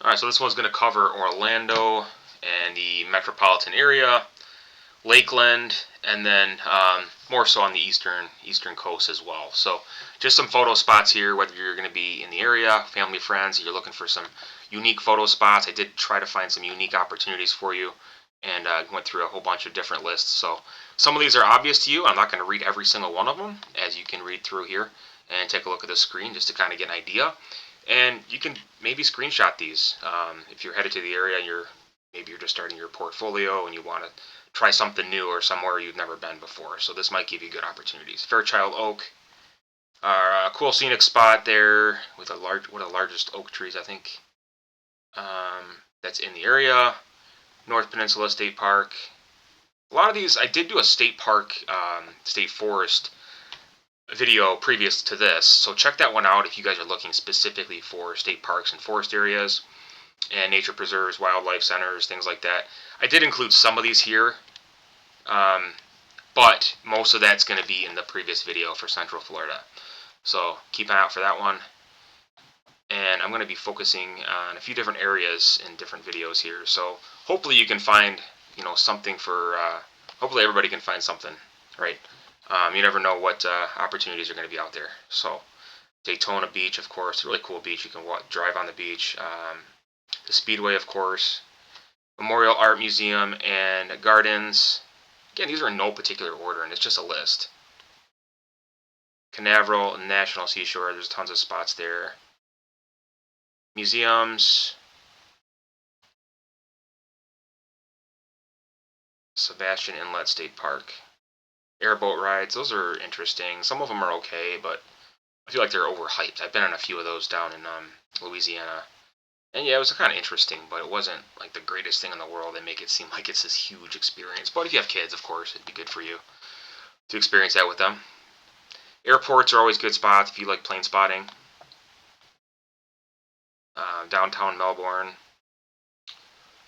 Alright, so this one's going to cover Orlando and the metropolitan area, Lakeland, and then more so on the eastern coast as well. So just some photo spots here, whether you're going to be in the area, family, friends, you're looking for some unique photo spots. I did try to find some unique opportunities for you and went through a whole bunch of different lists. So some of these are obvious to you. I'm not going to read every single one of them, as you can read through here and take a look at the screen just to kind of get an idea. And you can maybe screenshot these if you're headed to the area and maybe you're just starting your portfolio and you want to try something new or somewhere you've never been before. So this might give you good opportunities. Fairchild Oak, a cool scenic spot there with one of the largest oak trees, I think, that's in the area. North Peninsula State Park. A lot of these, I did do a state park, state forest video previous to this, so check that one out if you guys are looking specifically for state parks and forest areas and nature preserves, wildlife centers, things like that. I did include some of these here, but most of that's going to be in the previous video for Central Florida. So keep an eye out for that one. And I'm going to be focusing on a few different areas in different videos here. So hopefully you can find, something for, hopefully everybody can find something, right? You never know what opportunities are going to be out there. So Daytona Beach, of course, a really cool beach. You can drive on the beach. The Speedway, of course. Memorial Art Museum and Gardens. Again, these are in no particular order, and it's just a list. Canaveral National Seashore, there's tons of spots there. Museums. Sebastian Inlet State Park. Airboat rides, those are interesting. Some of them are okay, but I feel like they're overhyped. I've been on a few of those down in Louisiana. And yeah, it was kind of interesting, but it wasn't like the greatest thing in the world. They make it seem like it's this huge experience. But if you have kids, of course, it'd be good for you to experience that with them. Airports are always good spots if you like plane spotting. Downtown Melbourne.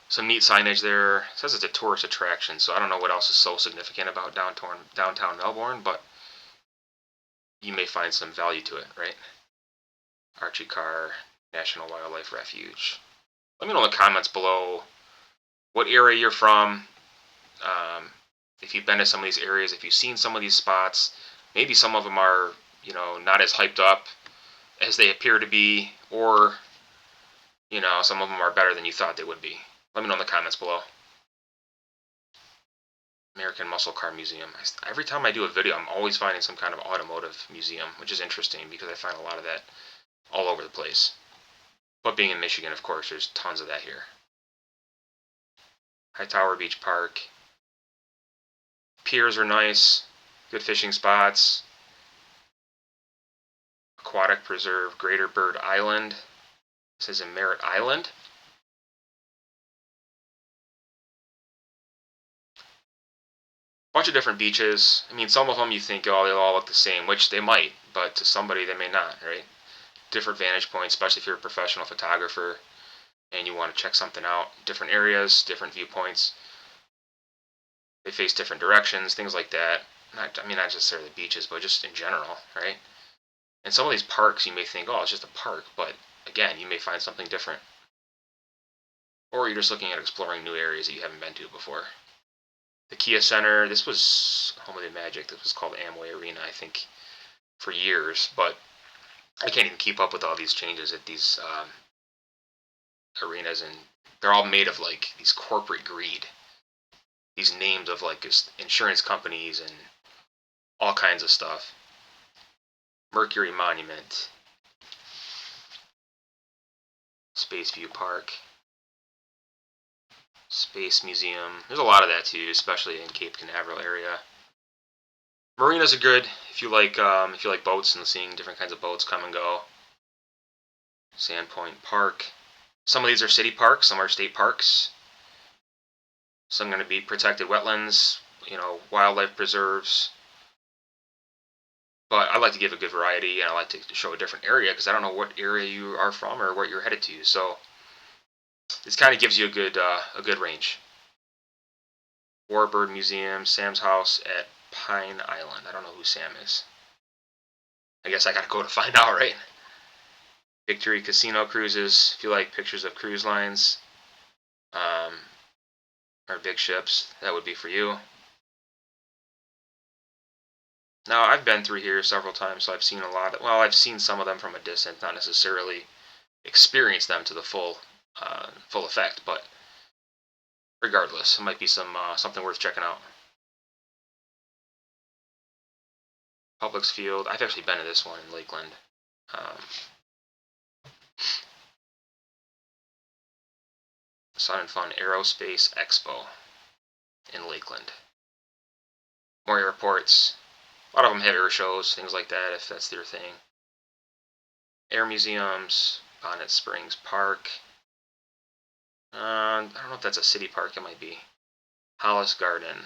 Some neat signage there. It says it's a tourist attraction, so I don't know what else is so significant about downtown Melbourne, but you may find some value to it, right? Archie Carr National Wildlife Refuge. Let me know in the comments below what area you're from, if you've been to some of these areas, if you've seen some of these spots. Maybe some of them are, not as hyped up as they appear to be, or, some of them are better than you thought they would be. Let me know in the comments below. American Muscle Car Museum. Every time I do a video, I'm always finding some kind of automotive museum, which is interesting because I find a lot of that all over the place. But being in Michigan, of course, there's tons of that here. Hightower Beach Park. Piers are nice. Good fishing spots. Aquatic Preserve, Greater Bird Island. This is in Merritt Island. Bunch of different beaches. I mean, some of them you think, oh, they all look the same, which they might, but to somebody they may not, right? Different vantage points, especially if you're a professional photographer and you want to check something out. Different areas, different viewpoints. They face different directions, things like that. Not necessarily beaches, but just in general, right? And some of these parks you may think, oh, it's just a park, but again, you may find something different. Or you're just looking at exploring new areas that you haven't been to before. The Kia Center, this was home of the Magic. This was called Amway Arena, I think, for years. But I can't even keep up with all these changes at these arenas, and they're all made of like these corporate greed. These names of like insurance companies and all kinds of stuff. Mercury Monument. Space View Park. Space Museum. There's a lot of that too, especially in Cape Canaveral area. Marinas are good if you like boats and seeing different kinds of boats come and go. Sandpoint Park. Some of these are city parks, some are state parks. Some are going to be protected wetlands, wildlife preserves. But I like to give a good variety, and I like to show a different area because I don't know what area you are from or what you're headed to. So this kind of gives you a good range. Warbird Museum, Sam's house at Pine Island. I don't know who Sam is. I guess I gotta go to find out, right? Victory Casino cruises. If you like pictures of cruise lines or big ships, that would be for you. Now, I've been through here several times, so I've seen a lot. Well, I've seen some of them from a distance, not necessarily experienced them to the full effect, but regardless, it might be something worth checking out. Publix Field. I've actually been to this one in Lakeland. Sun and Fun Aerospace Expo in Lakeland. More airports. A lot of them have air shows, things like that, if that's their thing. Air museums, Bonnet Springs Park. I don't know if that's a city park, it might be. Hollis Garden.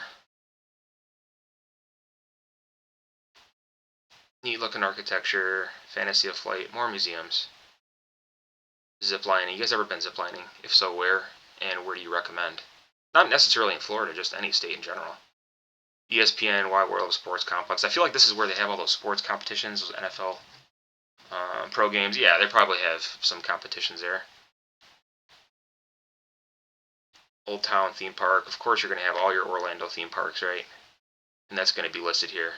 Neat looking architecture, Fantasy of Flight, more museums. Ziplining. You guys ever been ziplining? If so, where? And where do you recommend? Not necessarily in Florida, just any state in general. ESPN Wide World of Sports Complex. I feel like this is where they have all those sports competitions, those NFL pro games. Yeah, they probably have some competitions there. Old Town Theme Park. Of course, you're going to have all your Orlando theme parks, right? And that's going to be listed here.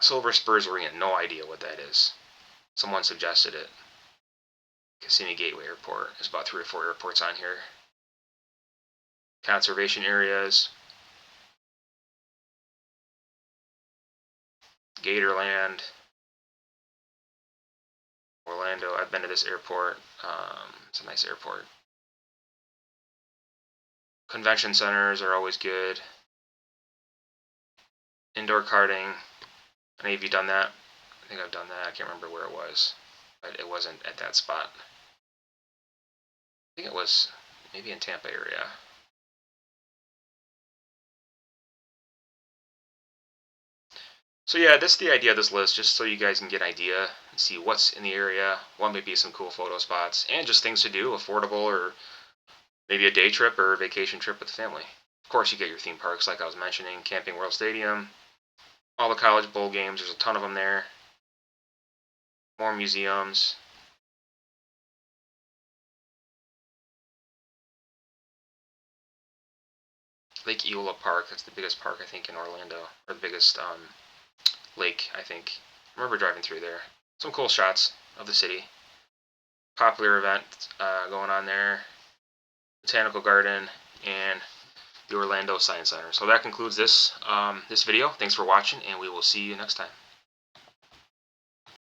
Silver Spurs Arena. No idea what that is. Someone suggested it. Kissimmee Gateway Airport. There's about 3 or 4 airports on here. Conservation areas. Gatorland. Orlando. I've been to this airport. It's a nice airport. Convention centers are always good. Indoor karting. Any of you done that? I think I've done that. I can't remember where it was, but it wasn't at that spot. I think it was maybe in Tampa area. So yeah, that's the idea of this list, just so you guys can get an idea and see what's in the area, what may be some cool photo spots, and just things to do, affordable, or maybe a day trip or a vacation trip with the family. Of course, you get your theme parks, like I was mentioning, Camping World Stadium, all the college bowl games, there's a ton of them there. More museums. Lake Eola Park, that's the biggest park, I think, in Orlando, or the biggest lake, I think. I remember driving through there. Some cool shots of the city. Popular event going on there. Botanical Garden and the Orlando Science Center. So that concludes this this video. Thanks for watching, and we will see you next time.